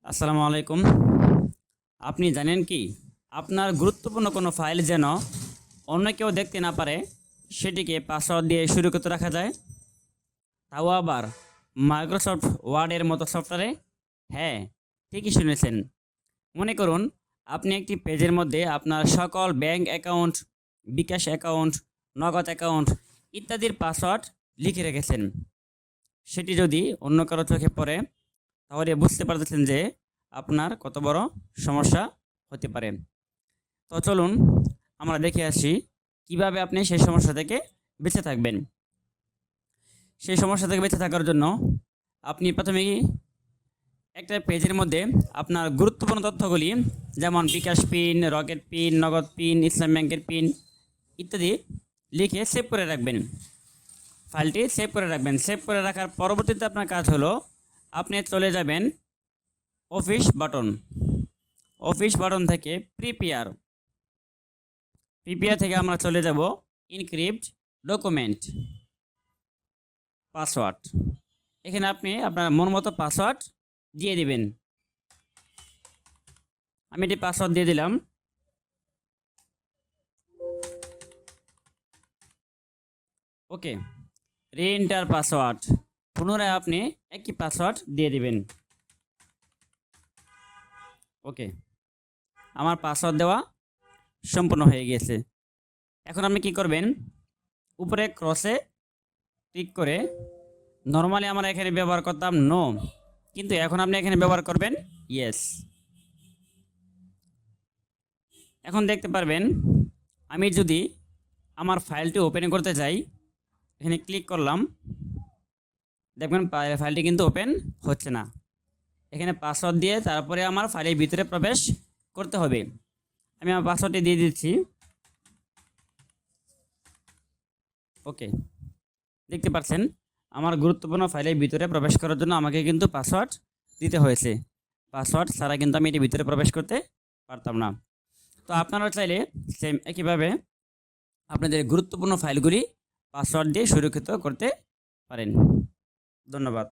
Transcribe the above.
আসসালামু আলাইকুম। আপনি জানেন কি আপনার গুরুত্বপূর্ণ কোনো ফাইল যেন অন্য কেউ দেখতে না পারে সেটিকে পাসওয়ার্ড দিয়ে সুরক্ষিত রাখা যায়, তাও আবার মাইক্রোসফট ওয়ার্ডের মতো সফটওয়্যারে? হ্যাঁ, ঠিকই শুনেছেন। মনে করুন আপনি একটি পেজের মধ্যে আপনার সকল ব্যাংক অ্যাকাউন্ট, বিকাশ অ্যাকাউন্ট, নগদ অ্যাকাউন্ট ইত্যাদির পাসওয়ার্ড লিখে রেখেছেন। সেটি যদি অন্য কারো চোখে পড়ে তাহলে বুঝতে পারতেছেন যে আপনার কত বড় সমস্যা হতে পারে। তো চলুন আমরা দেখে আসি কিভাবে আপনি সেই সমস্যা থেকে বেঁচে থাকবেন। সেই সমস্যা থেকে বেঁচে থাকার জন্য আপনি প্রথমেই একটা পেজের মধ্যে আপনার গুরুত্বপূর্ণ তথ্যগুলি, যেমন বিকাশ পিন, রকেট পিন, নগদ পিন, ইসলাম ব্যাংকের পিন ইত্যাদি লিখে সেভ করে রাখবেন। ফাইলটি সেভ করে রাখবেন। সেভ করে রাখার পরবর্তীতে আপনার কাজ হলো আপনি চলে যাবেন অফিস বাটন থেকে প্রিপেয়ার থেকে আমরা চলে যাব ইনক্রিপ্ট ডকুমেন্ট পাসওয়ার্ড। এখানে আপনি আপনার মন মতো পাসওয়ার্ড দিয়ে দিবেন। আমি এটি পাসওয়ার্ড দিয়ে দিলাম। ওকে, রিএন্টার পাসওয়ার্ড, পুনরায় আপনি একই পাসওয়ার্ড দিয়ে দিবেন। ওকে, আমার পাসওয়ার্ড দেওয়া সম্পূর্ণ হয়ে গিয়েছে। এখন আপনি কি করবেন, উপরে ক্রসে ক্লিক করে, নর্মালি আমরা এখানে ব্যবহার করতাম নো, কিন্তু এখন আপনি এখানে ব্যবহার করবেন ইয়েস। এখন দেখতে পারবেন আমি যদি আমার ফাইলটি ওপেন করতে চাই, এখানে ক্লিক করলাম, দেখবেন ফাইলটি কিন্তু ওপেন হচ্ছে না। এখানে পাসওয়ার্ড দিয়ে তারপরে আমার ফাইলের ভিতরে প্রবেশ করতে হবে। আমি আমার পাসওয়ার্ডটি দিয়ে দিচ্ছি। ওকে, দেখতে পাচ্ছেন আমার গুরুত্বপূর্ণ ফাইলের ভিতরে প্রবেশ করার জন্য আমাকে কিন্তু পাসওয়ার্ড দিতে হয়েছে। পাসওয়ার্ড ছাড়া কিন্তু আমি এটির ভিতরে প্রবেশ করতে পারতাম না। তো আপনারা চাইলে সেম একইভাবে আপনাদের গুরুত্বপূর্ণ ফাইলগুলি পাসওয়ার্ড দিয়ে সুরক্ষিত করতে পারেন। ধন্যবাদ।